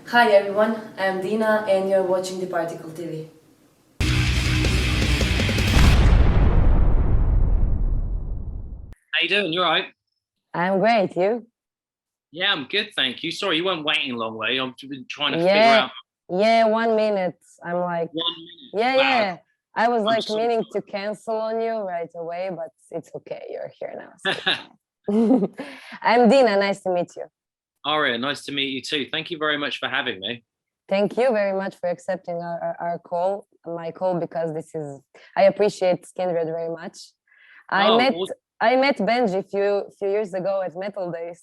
Hi everyone, I'm Dina and you're watching DIPARTICLE TV. How you doing? You all right? I'm great. You? Yeah, I'm good, thank you. Sorry, you weren't waiting a long way. I've been trying to figure out Yeah, 1 minute. I'm like, 1 minute. yeah, Wow. yeah. I was like so meaning to cancel on you right away, but it's okay. You're here now. So. I'm Dina. Nice to meet you. Arya, nice to meet you too. Thank you very much for having me. Thank you very much for accepting my call, because I appreciate Skindred very much. I met Benji few years ago at Metal Days.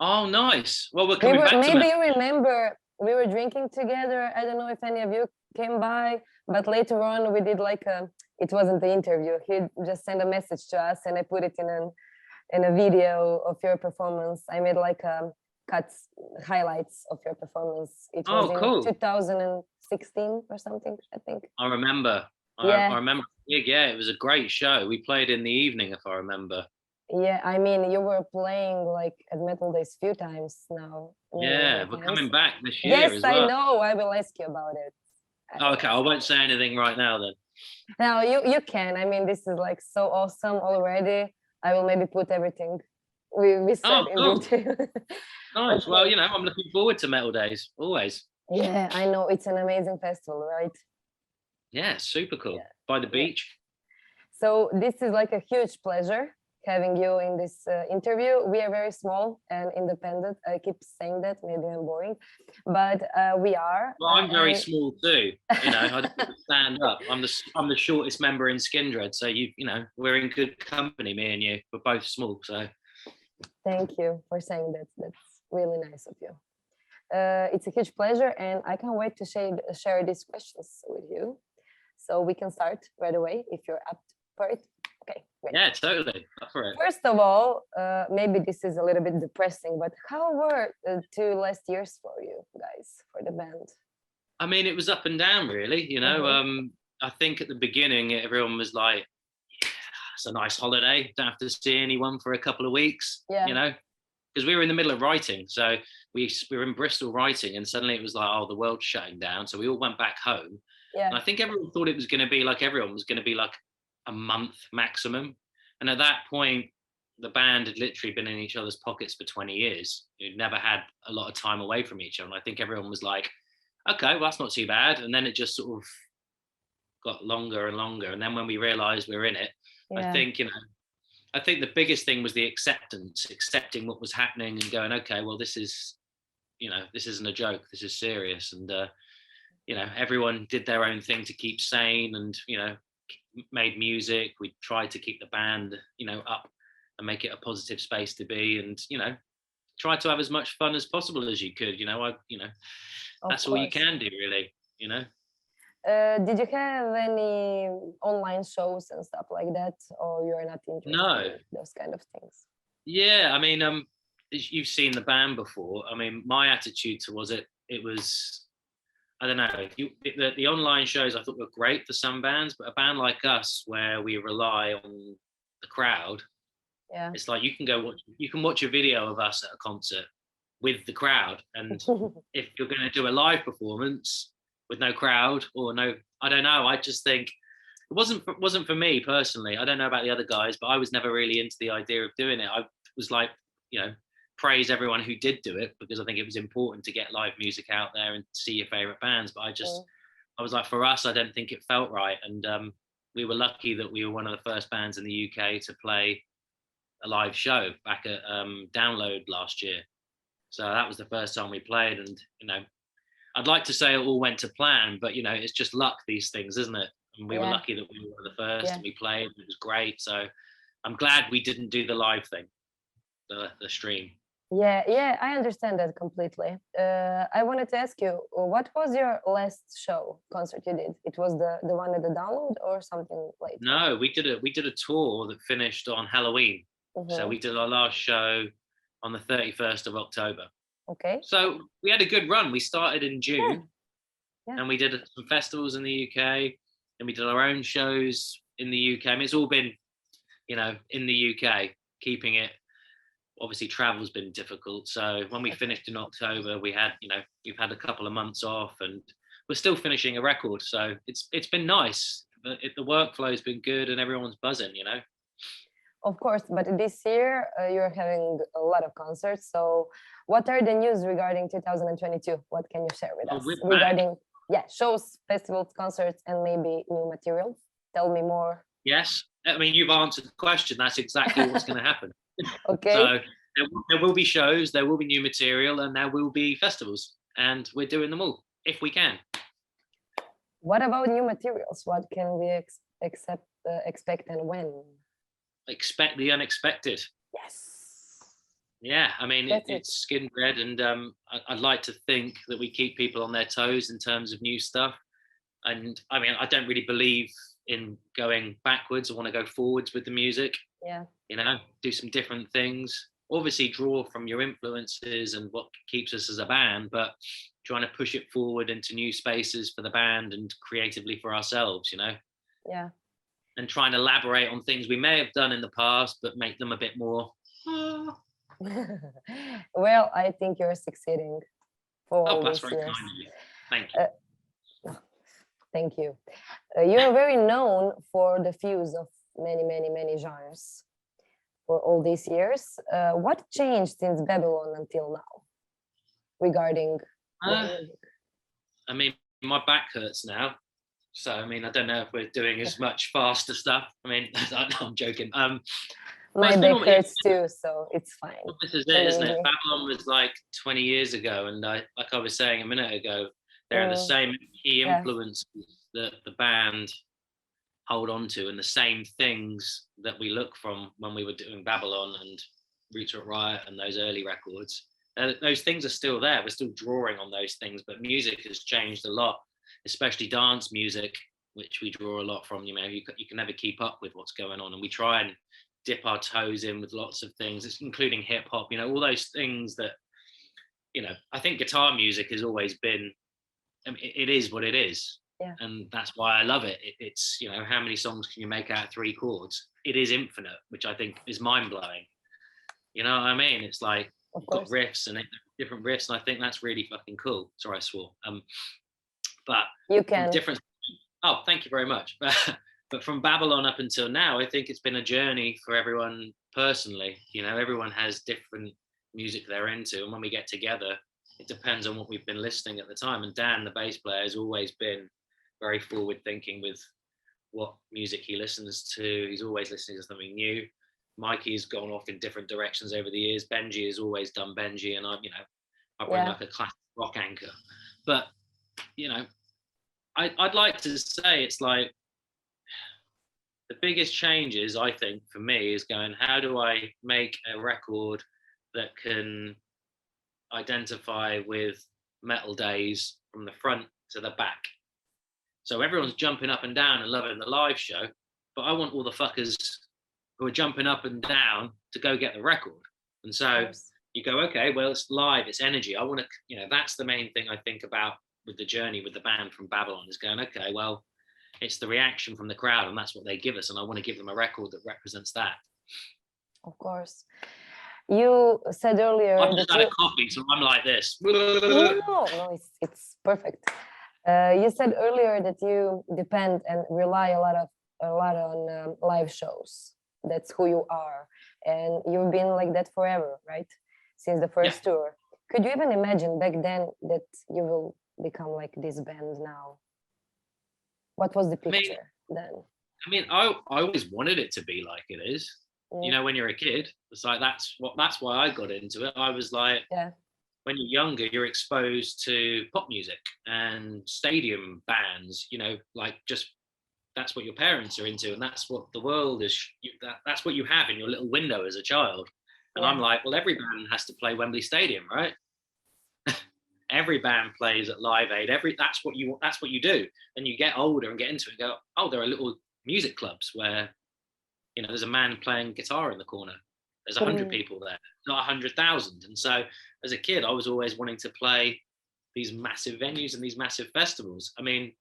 Oh, nice. Well, we're coming back to maybe you remember we were drinking together. I don't know if any of you came by, but later on we did it wasn't the interview. He just sent a message to us and I put it in a video of your performance. I made highlights of your performance. It was cool. 2016 or something, I think. I remember. I remember. Yeah, it was a great show. We played in the evening, if I remember. Yeah, I mean, you were playing at Metal Days few times now. Yeah, we're coming back this year as well. Yes, I know. I will ask you about it. Okay, I won't say anything right now then. Now you can. I mean, this is so awesome already. I will maybe put everything we said in detail. Nice. Okay. Well, I'm looking forward to Metal Days always. Yeah, I know. It's an amazing festival, right? Yeah, super cool. Yeah. By the beach. So this is a huge pleasure having you in this interview. We are very small and independent. I keep saying that, maybe I'm boring, but we are. Well, I'm very small too. I don't stand up. I'm the shortest member in Skindred, so we're in good company, me and you. We're both small, so. Thank you for saying that. That's really nice of you. It's a huge pleasure, and I can't wait to share these questions with you. So we can start right away if you're up for it. Okay, great. Yeah, totally. Up for it. First of all, maybe this is a little bit depressing, but how were the 2 last years for you guys, for the band? I mean, it was up and down, really. I think at the beginning, everyone was like, yeah, it's a nice holiday. Don't have to see anyone for a couple of weeks, because we were in the middle of writing. So we were in Bristol writing, and suddenly it was like, oh, the world's shutting down. So we all went back home. Yeah. And I think everyone thought it was going to be everyone was going to be a month maximum. And at that point, the band had literally been in each other's pockets for 20 years. We'd never had a lot of time away from each other. And I think everyone was like, okay, well, that's not too bad. And then it just sort of got longer and longer. And then when we realized we were in it, I think the biggest thing was the accepting what was happening and going, okay, well, this isn't a joke. This is serious. And, everyone did their own thing to keep sane and, made music. We tried to keep the band, up and make it a positive space to be, and try to have as much fun as possible as you could. That's all you can do, really. Did you have any online shows and stuff like that, or you're not interested in those kind of things? Yeah, I mean, you've seen the band before. I mean, my attitude towards it was, I don't know. The online shows I thought were great for some bands, but a band like us, where we rely on the crowd, it's like you can watch a video of us at a concert with the crowd, and if you're going to do a live performance with no crowd or no, I don't know. I just think it wasn't for me personally. I don't know about the other guys, but I was never really into the idea of doing it. I was like, praise everyone who did do it, because I think it was important to get live music out there and see your favorite bands. But I was like, for us, I don't think it felt right. And we were lucky that we were one of the first bands in the UK to play a live show back at Download last year. So that was the first time we played. And, I'd like to say it all went to plan, but, it's just luck, these things, isn't it? And we were lucky that we were one of the first and we played, and it was great. So I'm glad we didn't do the live thing, the stream. Yeah, I understand that completely. I wanted to ask you, what was your last concert you did? It was the one at the Download or something later? No, we did a tour that finished on Halloween. Mm-hmm. So we did our last show on the 31st of October. Okay. So we had a good run. We started in June, and we did some festivals in the UK, and we did our own shows in the UK. I mean, it's all been, in the UK, keeping it obviously travel's been difficult. So when we finished in October, we had, we've had a couple of months off, and we're still finishing a record. So it's been nice. The workflow's been good, and everyone's buzzing. Of course, but this year you're having a lot of concerts. So what are the news regarding 2022? What can you share with us regarding shows, festivals, concerts, and maybe new materials? Tell me more. Yes, I mean, you've answered the question. That's exactly what's going to happen. Okay. So there will be shows, there will be new material, and there will be festivals, and we're doing them all if we can. What about new materials? What can we expect and when? Expect the unexpected. Yes. Yeah, I mean, it's Skindred, and I'd like to think that we keep people on their toes in terms of new stuff. And I mean, I don't really believe in going backwards. I want to go forwards with the music. Yeah. Do some different things. Obviously, draw from your influences and what keeps us as a band, but trying to push it forward into new spaces for the band and creatively for ourselves. Yeah. And trying to elaborate on things we may have done in the past, but make them a bit more. Well, I think you're succeeding. That's very kind of you. Thank you. Thank you. You're very known for the fuse of many, many, many genres for all these years. What changed since Babylon until now regarding music? I mean, my back hurts now. So, I mean, I don't know if we're doing as much faster stuff. I mean, I'm joking. My back hurts too, so it's fine. This is it, isn't it? Babylon was like 20 years ago. And like I was saying a minute ago, they're the same key influences that the band hold on to, and the same things that we look from when we were doing Babylon and Roots at Riot and those early records. Those things are still there. We're still drawing on those things, but music has changed a lot, especially dance music, which we draw a lot from. You can never keep up with what's going on, and we try and dip our toes in with lots of things, including hip hop. All those things that I think guitar music has always been. I mean, it is what it is, and that's why I love it. It's how many songs can you make out of 3 chords? It is infinite, which I think is mind blowing. You know what I mean? It's like you've got riffs and different riffs, and I think that's really fucking cool. Sorry, I swore. But you can different. Oh, thank you very much. But from Babylon up until now, I think it's been a journey for everyone personally. Everyone has different music they're into, and when we get together, it depends on what we've been listening at the time. And Dan, the bass player, has always been very forward thinking with what music he listens to. He's always listening to something new. Mikey has gone off in different directions over the years. Benji has always done Benji, and I bring like a classic rock anchor. But I'd like to say it's like the biggest changes, I think, for me is going, how do I make a record that can identify with metal days from the front to the back? So everyone's jumping up and down and loving the live show, but I want all the fuckers who are jumping up and down to go get the record. And so you go, okay, well, it's live, it's energy. I want to, that's the main thing I think about with the journey with the band from Babylon, is going, okay, well, it's the reaction from the crowd, and that's what they give us, and I want to give them a record that represents that. Of course. You said earlier I've just had a coffee, so I'm like this. No, it's perfect. You said earlier that you depend and rely a lot on live shows. That's who you are, and you've been like that forever, right? Since the first tour. Could you even imagine back then that you will become like this band now? What was the picture then? I mean, I always wanted it to be like it is. When you're a kid, it's like that's why I got into it. I was like, when you're younger, you're exposed to pop music and stadium bands. Like just that's what your parents are into, and that's what the world is. That's what you have in your little window as a child. And I'm like, well, every band has to play Wembley Stadium, right? Every band plays at Live Aid. That's what you do. Then you get older and get into it and go, oh, there are little music clubs where there's a man playing guitar in the corner. There's 100 people there, not 100,000. And so as a kid, I was always wanting to play these massive venues and these massive festivals. I mean,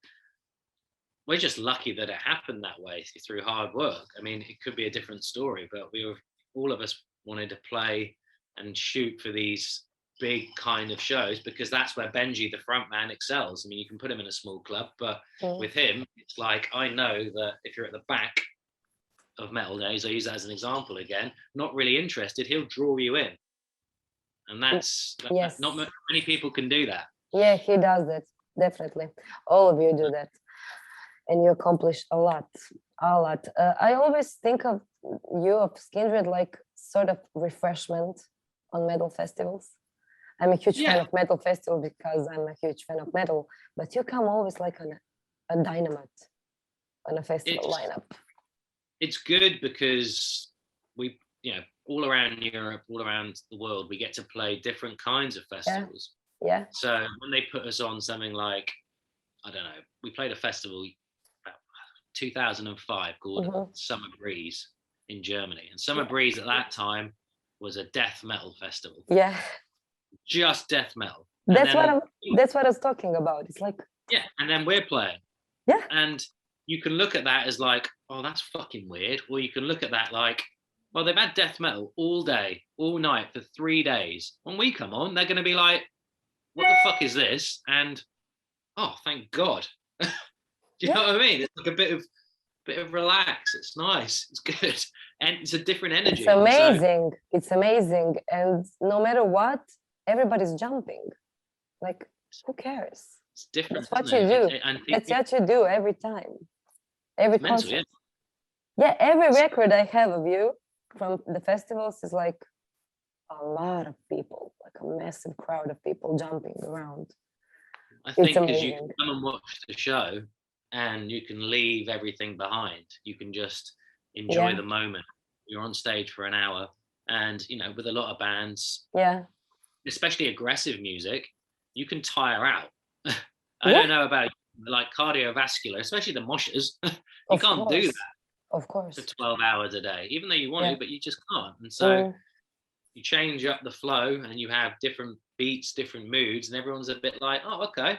we're just lucky that it happened that way through hard work. I mean, it could be a different story, but all of us wanted to play and shoot for these big kind of shows, because that's where Benji, the front man, excels. I mean, you can put him in a small club, but with him, it's like, I know that if you're at the back of Metal Days, I use that as an example again, not really interested, he'll draw you in. And that's, yes, not many people can do that. Yeah, he does that, definitely. All of you do that. And you accomplished a lot, a lot. I always think of you, of Skindred, like sort of refreshment on metal festivals. I'm a huge fan of metal festival because I'm a huge fan of metal, but you come always like on a dynamite on a festival lineup. It's good because we, all around Europe, all around the world, we get to play different kinds of festivals. Yeah. So when they put us on something like, I don't know, we played a festival about 2005 called Summer Breeze in Germany. And Summer Breeze at that time was a death metal festival. Yeah. Just death metal. That's what I was talking about. It's like, yeah, and then we're playing. Yeah. And you can look at that as like, oh, that's fucking weird. Or you can look at that like, well, they've had death metal all day, all night for 3 days. When we come on, they're going to be like, what the fuck is this? And oh, thank God. Do you know what I mean? It's like a bit of relax. It's nice. It's good. And it's a different energy. It's amazing. It's amazing. And no matter what, everybody's jumping. Like, who cares? It's different. That's what you do. That's what you do every time. Every concert. Yeah, every record I have of you from the festivals is like a lot of people, like a massive crowd of people jumping around. I think because you can come and watch the show and you can leave everything behind. You can just enjoy the moment. You're on stage for an hour, and with a lot of bands, especially aggressive music, you can tire out. I don't know about like cardiovascular, especially the moshers. You can't do that. Of course. For 12 hours a day, even though you want to, but you just can't. And so you change up the flow and you have different beats, different moods, and everyone's a bit like, oh, okay.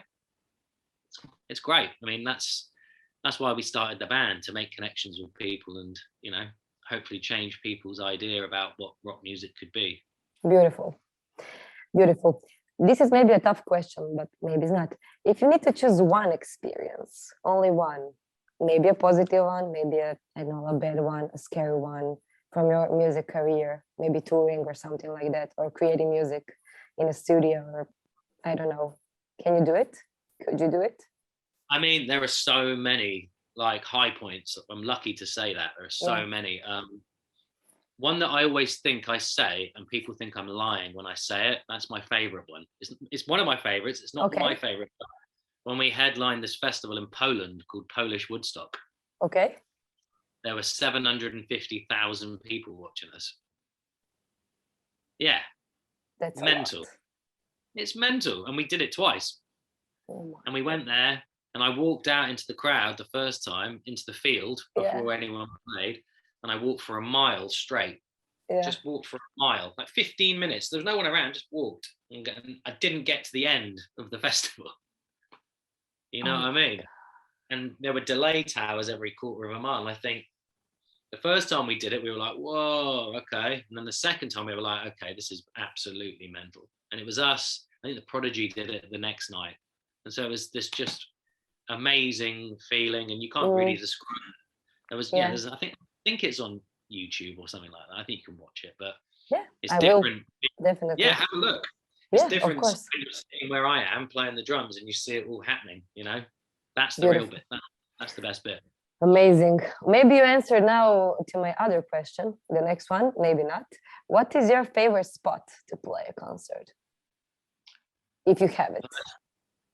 It's great. I mean, that's why we started the band, to make connections with people and, hopefully change people's idea about what rock music could be. Beautiful. Beautiful. This is maybe a tough question, but maybe it's not. If you need to choose one experience, only one, maybe a positive one, maybe a bad one, a scary one from your music career, maybe touring or something like that, or creating music in a studio, or I don't know. Can you do it? Could you do it? I mean, there are so many like high points. I'm lucky to say that there are so many. One that I always think I say, and people think I'm lying when I say it, that's my favorite one. It's one of my favorites. It's not my favorite. When we headlined this festival in Poland called Polish Woodstock. Okay. There were 750,000 people watching us. Yeah. That's mental. It's mental. And we did it twice. And we went there, and I walked out into the crowd the first time, into the field before anyone played. And I walked for a mile straight. Just walked for a mile, like 15 minutes. There was no one around, just walked. And I didn't get to the end of the festival. You know what I mean? And there were delay towers every quarter of a mile. And I think the first time we did it, we were like, whoa, okay. And then the second time we were like, okay, this is absolutely mental. And it was us. I think the Prodigy did it the next night. And so it was this just amazing feeling, and you can't really describe it. There was, I think it's on YouTube or something like that. I think you can watch it, but it's different. Definitely. Yeah, have a look. It's different seeing where I am playing the drums, and you see it all happening. That's the real bit. That's the best bit. Amazing. Maybe you answered now to my other question. The next one, maybe not. What is your favorite spot to play a concert, if you have it?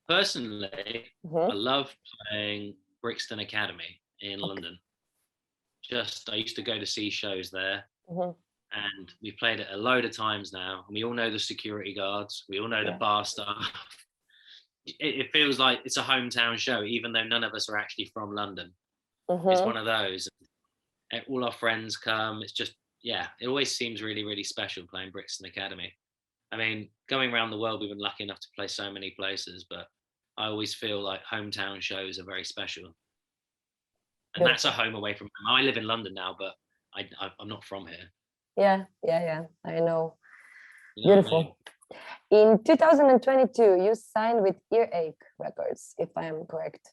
Personally, I love playing Brixton Academy in London. I used to go to see shows there, and we played it a load of times now. And we all know the security guards. We all know the bar staff. It feels like it's a hometown show, even though none of us are actually from London. It's one of those. All our friends come. It's just, it always seems really, really special playing Brixton Academy. I mean, going around the world, we've been lucky enough to play so many places, but I always feel like hometown shows are very special. And that's a home away from home. I live in London now, but I'm not from here. Yeah. I know. You know what I mean? Beautiful. In 2022, you signed with Earache Records, if I am correct.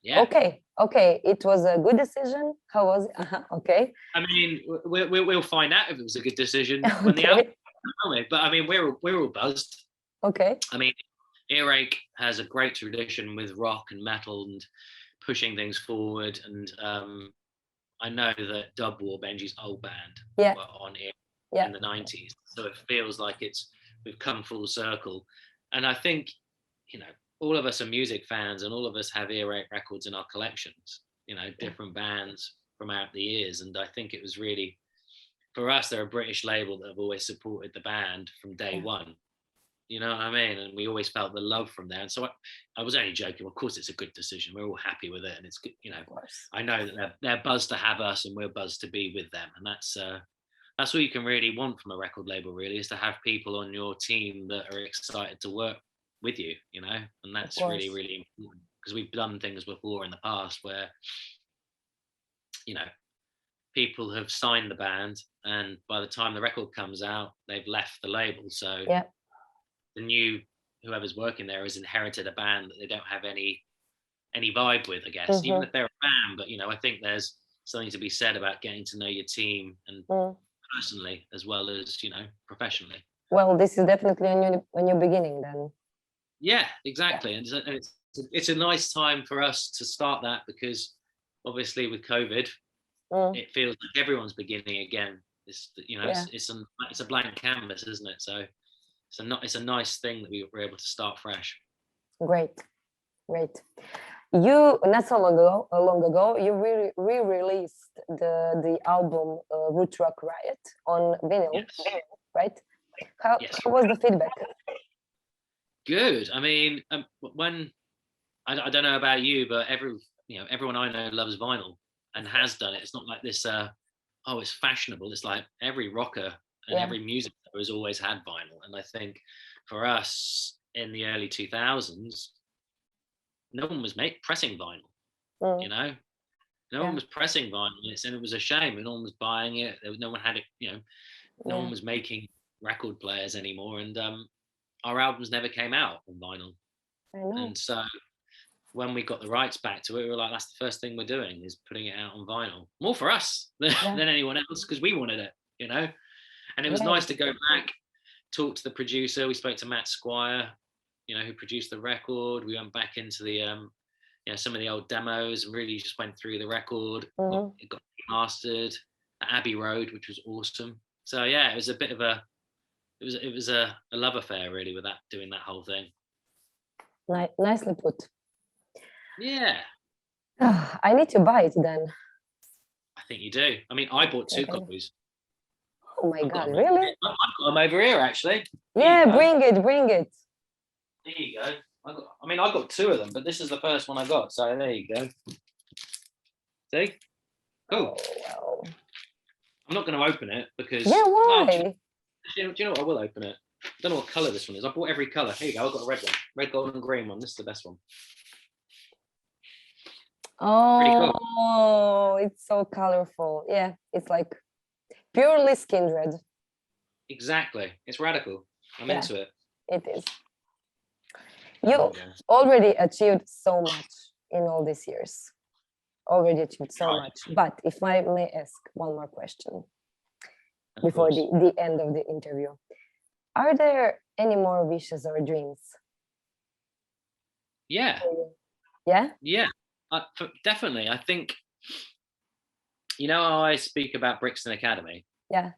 Yeah. Okay. It was a good decision. How was it? Okay. I mean, we'll find out if it was a good decision when the album comes, but I mean, we're all buzzed. Okay. I mean, Earache has a great tradition with rock and metal and pushing things forward. And I know that Dub War, Benji's old band, were on Earache in the 90s. So it feels like we've come full circle. And I think, you know, all of us are music fans and all of us have Earache records in our collections, you know, different bands from out the years. And I think it was really, for us, they're a British label that have always supported the band from day one. You know what I mean? And we always felt the love from there. And so I was only joking. Of course, it's a good decision. We're all happy with it. And it's good, you know, I know that they're buzzed to have us and we're buzzed to be with them. And that's all you can really want from a record label, really, is to have people on your team that are excited to work with you, you know, and that's really, really important, because we've done things before in the past where, you know, people have signed the band and by the time the record comes out, they've left the label. So the new, whoever's working there has inherited a band that they don't have any vibe with, I guess, even if they're a fan. But, you know, I think there's something to be said about getting to know your team and personally as well as, you know, professionally. Well, this is definitely a new beginning then. Yeah, exactly. And it's a nice time for us to start that, because obviously with COVID, it feels like everyone's beginning again. It's, you know, it's a blank canvas, isn't it? So it's a nice thing that we were able to start fresh. Great. You, not so long ago, you re-released the album Root Rock Riot on vinyl, right? How was the feedback? Good. I mean, when I don't know about you, but everyone I know loves vinyl and has done it. It's not like this. It's fashionable. It's like every rocker and every music has always had vinyl. And I think for us in the early 2000s, no one was pressing vinyl. You know, no one was pressing vinyl, and it was a shame. And no one was buying it. No one had it. You know, no one was making record players anymore, and our albums never came out on vinyl. And so when we got the rights back to it, we were like, that's the first thing we're doing, is putting it out on vinyl. More for us than anyone else, because we wanted it, you know. And it was nice to go back, talk to the producer. We spoke to Matt Squire, you know, who produced the record. We went back into the some of the old demos and really just went through the record. It got mastered at Abbey Road, which was awesome. So yeah, it was a bit of a love affair, really, with doing that whole thing. Nicely put. Yeah. I need to buy it then. I think you do. I mean, I bought 2 copies. Oh my God, really? I've got them over here, actually. Yeah, bring it. There you go. I got 2 of them, but this is the first one I got. So there you go. See? Cool. Oh, wow. I'm not going to open it because... Yeah, why? Do you know what? I will open it. I don't know what colour this one is. I bought every colour. Here you go. I've got a red one. Red, gold and green one. This is the best one. Oh, cool. It's so colorful. Yeah, it's like purely Skindred. Exactly. It's radical. I'm into it. It is. You already achieved so much in all these years. Already achieved so much. But if I may ask one more question before the end of the interview. Are there any more wishes or dreams? Yeah. Yeah? Yeah, definitely. I think, you know how I speak about Brixton Academy? Yeah.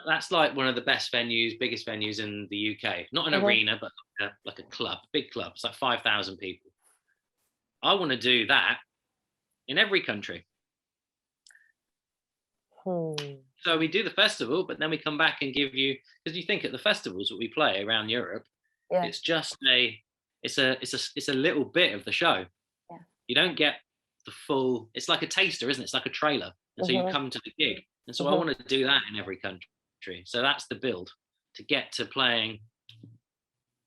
That's like one of the best venues, biggest venues in the UK. Not an arena, but like a club, big club. It's like 5,000 people. I want to do that in every country. So we do the festival, but then we come back and give you, because you think at the festivals that we play around Europe, it's just it's a little bit of the show. Yeah. You don't get the full, it's like a taster, isn't it? It's like a trailer. And so you come to the gig. And so I want to do that in every country. So that's the build, to get to playing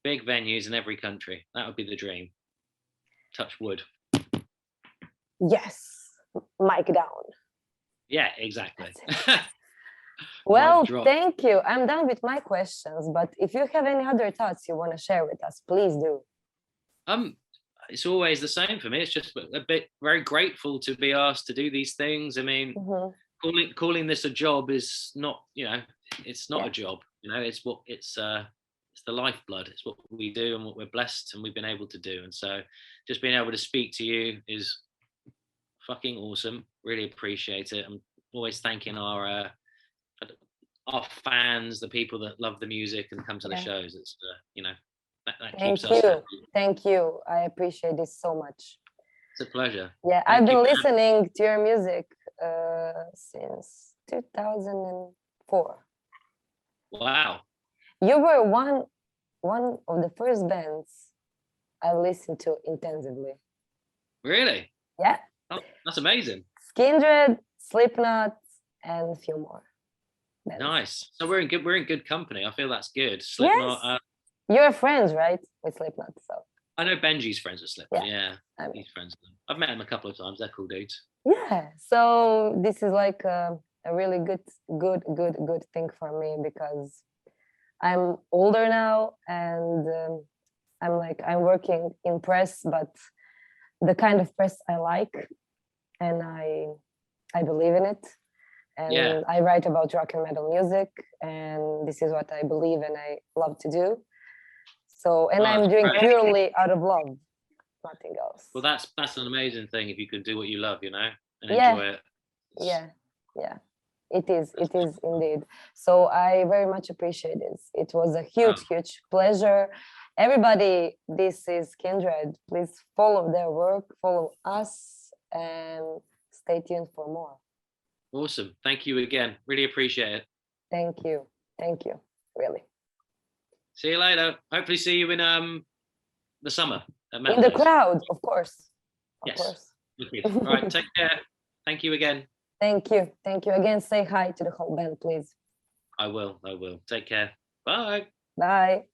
big venues in every country. That would be the dream. Touch wood. Yes. Mic down. Yeah, exactly. Well, drop. thank you. I'm done with my questions, but if you have any other thoughts you want to share with us, please do. It's always the same for me. It's just a bit very grateful to be asked to do these things. I mean, calling this a job is not, it's not a job. It's the lifeblood. It's what we do and what we're blessed and we've been able to do. And so, just being able to speak to you is fucking awesome. Really appreciate it. I'm always thanking our fans, the people that love the music and come to the shows. It's that keeps us happy. Thank you. I appreciate this so much. It's a pleasure. Yeah, I've been listening to your music since 2004. Wow. You were one of the first bands I listened to intensively. Really? Yeah. Oh, that's amazing. Skindred, Slipknot, and a few more bands. Nice. So we're in good company. I feel that's good. Slipknot. Yes. You're friends, right, with Slipknot? So I know Benji's friends with Slipknot. Yeah, I mean, he's friends with them. I've met him a couple of times. They're cool dudes. Yeah. So this is like a really good thing for me because I'm older now and I'm working in press, but the kind of press I like, and I believe in it. And I write about rock and metal music, and this is what I believe and I love to do. So, and I'm doing purely out of love, nothing else. Well, that's an amazing thing if you can do what you love, and enjoy it. Yeah. It is indeed. So I very much appreciate this. It was a huge pleasure. Everybody, this is Skindred. Please follow their work, follow us, and stay tuned for more. Awesome. Thank you again. Really appreciate it. Thank you. Really. See you later. Hopefully see you in the summer. In the crowd, of course. Of course. All right, take care. Thank you again. Thank you again. Say hi to the whole band, please. I will. Take care. Bye. Bye.